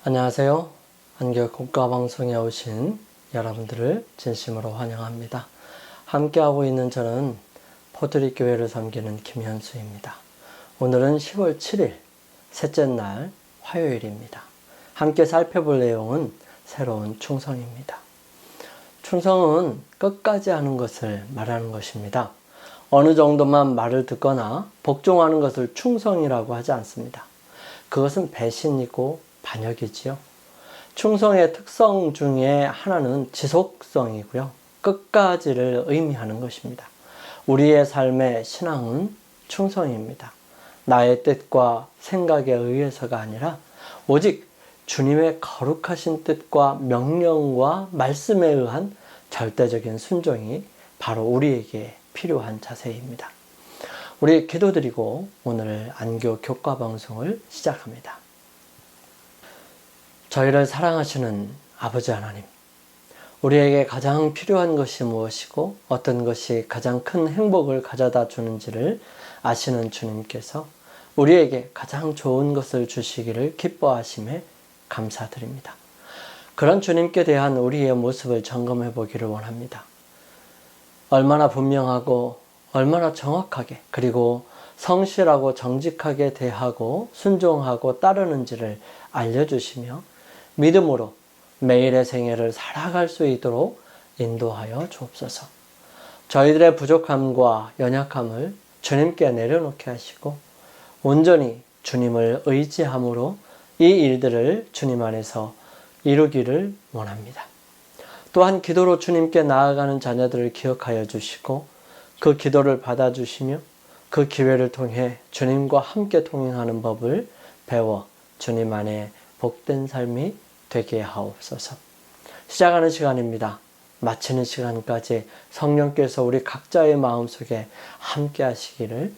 안녕하세요. 안교 국가방송에 오신 여러분들을 진심으로 환영합니다. 함께하고 있는 저는 포트리 교회를 섬기는 김현수입니다. 오늘은 10월 7일 셋째 날 화요일입니다. 함께 살펴볼 내용은 새로운 충성입니다. 충성은 끝까지 하는 것을 말하는 것입니다. 어느 정도만 말을 듣거나 복종하는 것을 충성이라고 하지 않습니다. 그것은 배신이고 반역이지요. 충성의 특성 중에 하나는 지속성이고요. 끝까지를 의미하는 것입니다. 우리의 삶의 신앙은 충성입니다. 나의 뜻과 생각에 의해서가 아니라 오직 주님의 거룩하신 뜻과 명령과 말씀에 의한 절대적인 순종이 바로 우리에게 필요한 자세입니다. 우리 기도드리고 오늘 안교 교과 방송을 시작합니다. 저희를 사랑하시는 아버지 하나님, 우리에게 가장 필요한 것이 무엇이고 어떤 것이 가장 큰 행복을 가져다 주는지를 아시는 주님께서 우리에게 가장 좋은 것을 주시기를 기뻐하심에 감사드립니다. 그런 주님께 대한 우리의 모습을 점검해 보기를 원합니다. 얼마나 분명하고 얼마나 정확하게 그리고 성실하고 정직하게 대하고 순종하고 따르는지를 알려주시며 믿음으로 매일의 생애를 살아갈 수 있도록 인도하여 주옵소서. 저희들의 부족함과 연약함을 주님께 내려놓게 하시고 온전히 주님을 의지함으로 이 일들을 주님 안에서 이루기를 원합니다. 또한 기도로 주님께 나아가는 자녀들을 기억하여 주시고 그 기도를 받아주시며 그 기회를 통해 주님과 함께 동행하는 법을 배워 주님 안에 복된 삶이 되게 하옵소서. 시작하는 시간입니다. 마치는 시간까지 성령께서 우리 각자의 마음속에 함께 하시기를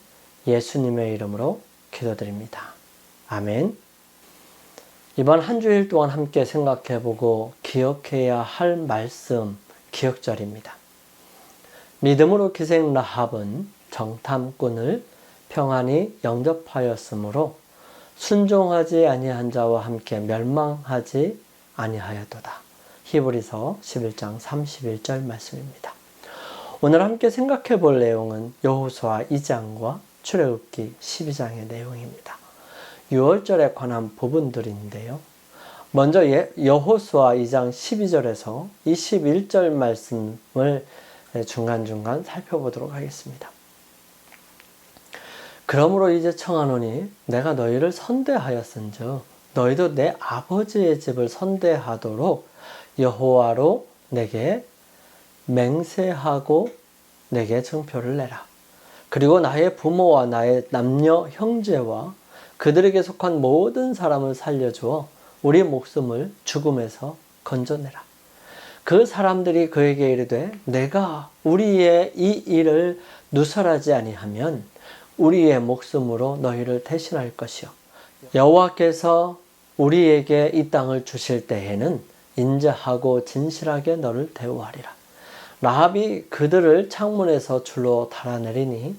예수님의 이름으로 기도드립니다. 아멘. 이번 한 주일 동안 함께 생각해보고 기억해야 할 말씀 기억절입니다. 믿음으로 기생 라합은 정탐꾼을 평안히 영접하였으므로 순종하지 아니한 자와 함께 멸망하지 아니하였도다. 히브리서 11장 31절 말씀입니다. 오늘 함께 생각해 볼 내용은 여호수아 2장과 출애굽기 12장의 내용입니다. 6월절에 관한 부분들인데요. 먼저 여호수아 2장 12절에서 21절 말씀을 중간중간 살펴보도록 하겠습니다. 그러므로 이제 청하노니 내가 너희를 선대하였은즉 너희도 내 아버지의 집을 선대하도록 여호와로 내게 맹세하고 내게 증표를 내라. 그리고 나의 부모와 나의 남녀 형제와 그들에게 속한 모든 사람을 살려주어 우리 목숨을 죽음에서 건져내라. 그 사람들이 그에게 이르되 내가 우리의 이 일을 누설하지 아니하면 우리의 목숨으로 너희를 대신할 것이요 여호와께서 우리에게 이 땅을 주실 때에는 인자하고 진실하게 너를 대우하리라. 라합이 그들을 창문에서 줄로 달아내리니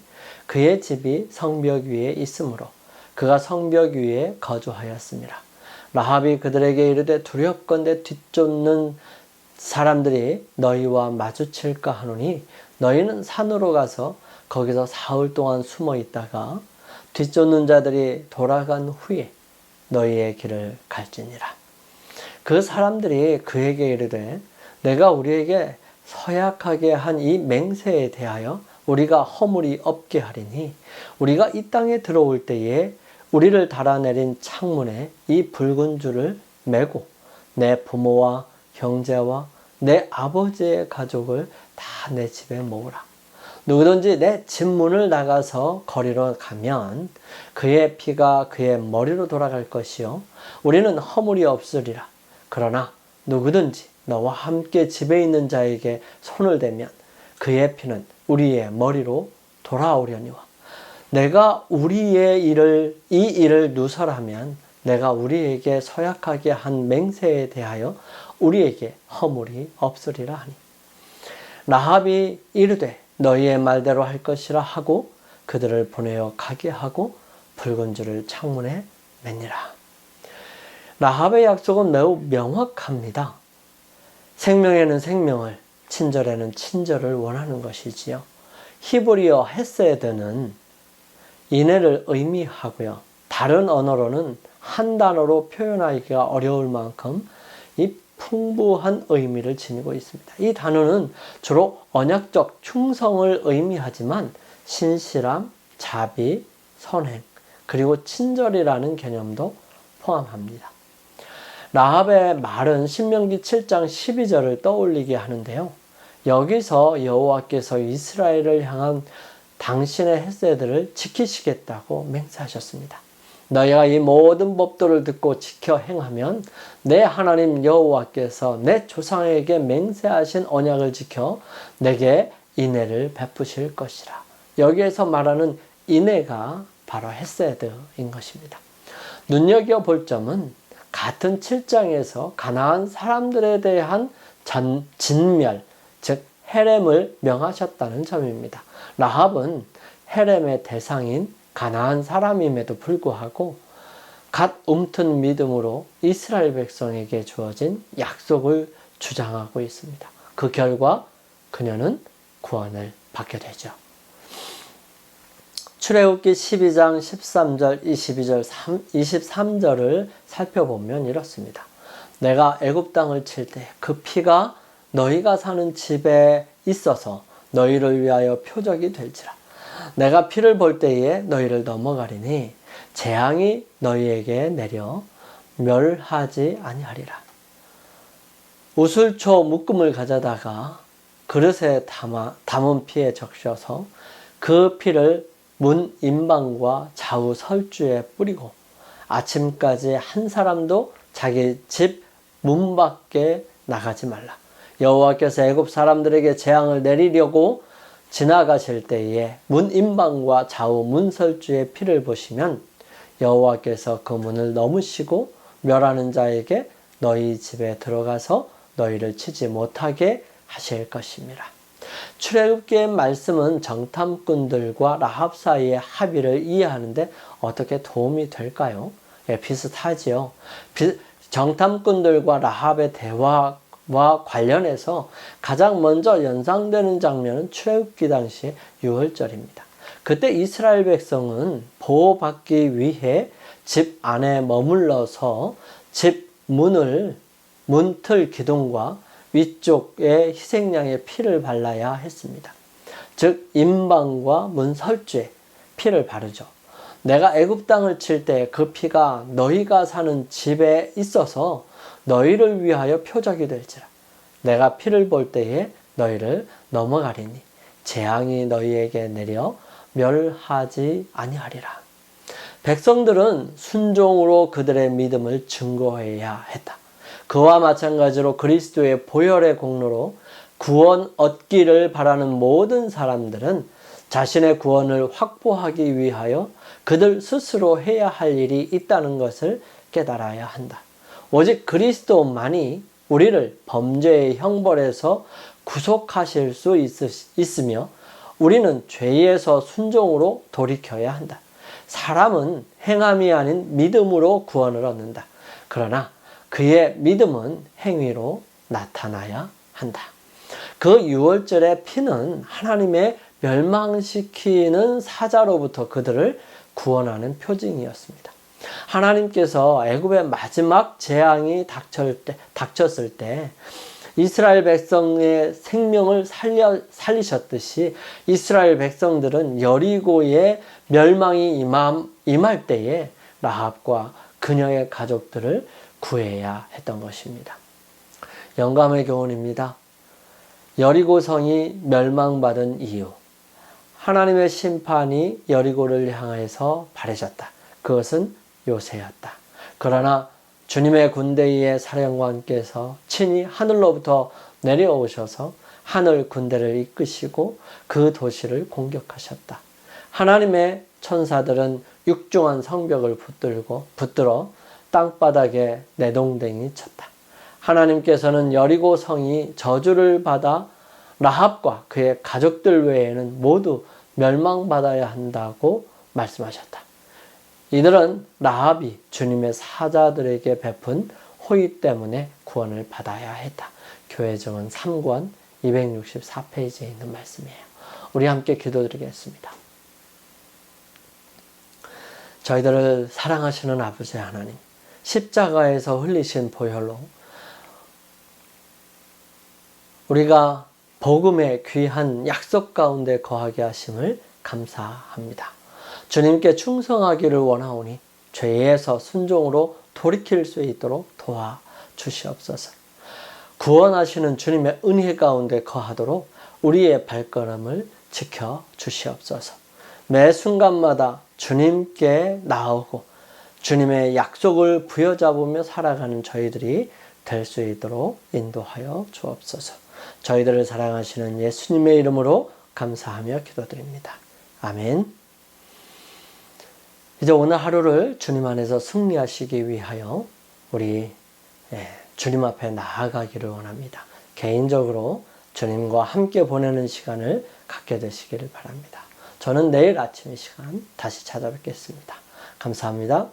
그의 집이 성벽 위에 있으므로 그가 성벽 위에 거주하였습니다. 라합이 그들에게 이르되 두렵건대 뒤쫓는 사람들이 너희와 마주칠까 하노니 너희는 산으로 가서 거기서 사흘 동안 숨어 있다가 뒤쫓는 자들이 돌아간 후에 너희의 길을 갈지니라. 그 사람들이 그에게 이르되 내가 우리에게 서약하게 한 이 맹세에 대하여 우리가 허물이 없게 하리니 우리가 이 땅에 들어올 때에 우리를 달아내린 창문에 이 붉은 줄을 매고 내 부모와 형제와 내 아버지의 가족을 다 내 집에 모으라. 누구든지 내 집 문을 나가서 거리로 가면 그의 피가 그의 머리로 돌아갈 것이요 우리는 허물이 없으리라. 그러나 누구든지 너와 함께 집에 있는 자에게 손을 대면 그의 피는 우리의 머리로 돌아오려니와 내가 우리의 이 일을 누설하면 내가 우리에게 서약하게 한 맹세에 대하여 우리에게 허물이 없으리라 하니 라합이 이르되 너희의 말대로 할 것이라 하고 그들을 보내어 가게 하고 붉은 줄을 창문에 매니라. 라합의 약속은 매우 명확합니다. 생명에는 생명을, 친절에는 친절을 원하는 것이지요. 히브리어 헤세드는 인애를 의미하고요. 다른 언어로는 한 단어로 표현하기가 어려울 만큼 이 풍부한 의미를 지니고 있습니다. 이 단어는 주로 언약적 충성을 의미하지만 신실함, 자비, 선행, 그리고 친절이라는 개념도 포함합니다. 라합의 말은 신명기 7장 12절을 떠올리게 하는데요. 여기서 여호와께서 이스라엘을 향한 당신의 헤세드를 지키시겠다고 맹세하셨습니다. 너희가 이 모든 법도를 듣고 지켜 행하면 내 하나님 여호와께서 내 조상에게 맹세하신 언약을 지켜 내게 인애를 베푸실 것이라. 여기에서 말하는 인애가 바로 헤세드인 것입니다. 눈여겨볼 점은 같은 7장에서 가나안 사람들에 대한 진멸, 즉 헤렘을 명하셨다는 점입니다. 라합은 헤렘의 대상인 가나안 사람임에도 불구하고 갓 움튼 믿음으로 이스라엘 백성에게 주어진 약속을 주장하고 있습니다. 그 결과 그녀는 구원을 받게 되죠. 출애굽기 12장 13절, 22절, 23절을 살펴보면 이렇습니다. 내가 애굽 땅을 칠 때 그 피가 너희가 사는 집에 있어서 너희를 위하여 표적이 될지라. 내가 피를 볼 때에 너희를 넘어가리니 재앙이 너희에게 내려 멸하지 아니하리라. 우슬초 묶음을 가져다가 그릇에 담은 피에 적셔서 그 피를 문 임방과 좌우 설주에 뿌리고 아침까지 한 사람도 자기 집 문 밖에 나가지 말라. 여호와께서 애굽 사람들에게 재앙을 내리려고 지나가실 때에 문 임방과 좌우 문 설주의 피를 보시면 여호와께서 그 문을 넘으시고 멸하는 자에게 너희 집에 들어가서 너희를 치지 못하게 하실 것입니다. 출애굽기의 말씀은 정탐꾼들과 라합 사이의 합의를 이해하는데 어떻게 도움이 될까요? 비슷하지요. 정탐꾼들과 라합의 대화와 관련해서 가장 먼저 연상되는 장면은 출애굽기 당시 유월절입니다. 그때 이스라엘 백성은 보호받기 위해 집 안에 머물러서 집 문틀 기둥과 위쪽에 희생양의 피를 발라야 했습니다. 즉 임방과 문 설주에 피를 바르죠. 내가 애굽 땅을 칠 때 그 피가 너희가 사는 집에 있어서 너희를 위하여 표적이 될지라. 내가 피를 볼 때에 너희를 넘어가리니 재앙이 너희에게 내려 멸하지 아니하리라. 백성들은 순종으로 그들의 믿음을 증거해야 했다. 그와 마찬가지로 그리스도의 보혈의 공로로 구원 얻기를 바라는 모든 사람들은 자신의 구원을 확보하기 위하여 그들 스스로 해야 할 일이 있다는 것을 깨달아야 한다. 오직 그리스도만이 우리를 범죄의 형벌에서 구속하실 수 있으며 우리는 죄에서 순종으로 돌이켜야 한다. 사람은 행함이 아닌 믿음으로 구원을 얻는다. 그러나 그의 믿음은 행위로 나타나야 한다. 그 유월절의 피는 하나님의 멸망시키는 사자로부터 그들을 구원하는 표징이었습니다. 하나님께서 애굽의 마지막 재앙이 닥쳤을 때 이스라엘 백성의 생명을 살리셨듯이 이스라엘 백성들은 여리고의 멸망이 임할 때에 라합과 그녀의 가족들을 구해야 했던 것입니다. 영감의 교훈입니다. 여리고성이 멸망받은 이유, 하나님의 심판이 여리고를 향해서 발해졌다. 그것은 요새였다. 그러나 주님의 군대의 사령관께서 친히 하늘로부터 내려오셔서 하늘 군대를 이끄시고 그 도시를 공격하셨다. 하나님의 천사들은 육중한 성벽을 붙들어 땅바닥에 내동댕이 쳤다. 하나님께서는 여리고 성이 저주를 받아 라합과 그의 가족들 외에는 모두 멸망받아야 한다고 말씀하셨다. 이들은 라합이 주님의 사자들에게 베푼 호의 때문에 구원을 받아야 했다. 교회정은 3권 264페이지에 있는 말씀이에요. 우리 함께 기도드리겠습니다. 저희들을 사랑하시는 아버지 하나님, 십자가에서 흘리신 보혈로 우리가 복음의 귀한 약속 가운데 거하게 하심을 감사합니다. 주님께 충성하기를 원하오니 죄에서 순종으로 돌이킬 수 있도록 도와주시옵소서. 구원하시는 주님의 은혜 가운데 거하도록 우리의 발걸음을 지켜주시옵소서. 매 순간마다 주님께 나오고 주님의 약속을 부여잡으며 살아가는 저희들이 될 수 있도록 인도하여 주옵소서. 저희들을 사랑하시는 예수님의 이름으로 감사하며 기도드립니다. 아멘. 이제 오늘 하루를 주님 안에서 승리하시기 위하여 우리 주님 앞에 나아가기를 원합니다. 개인적으로 주님과 함께 보내는 시간을 갖게 되시기를 바랍니다. 저는 내일 아침 이 시간 다시 찾아뵙겠습니다. 감사합니다.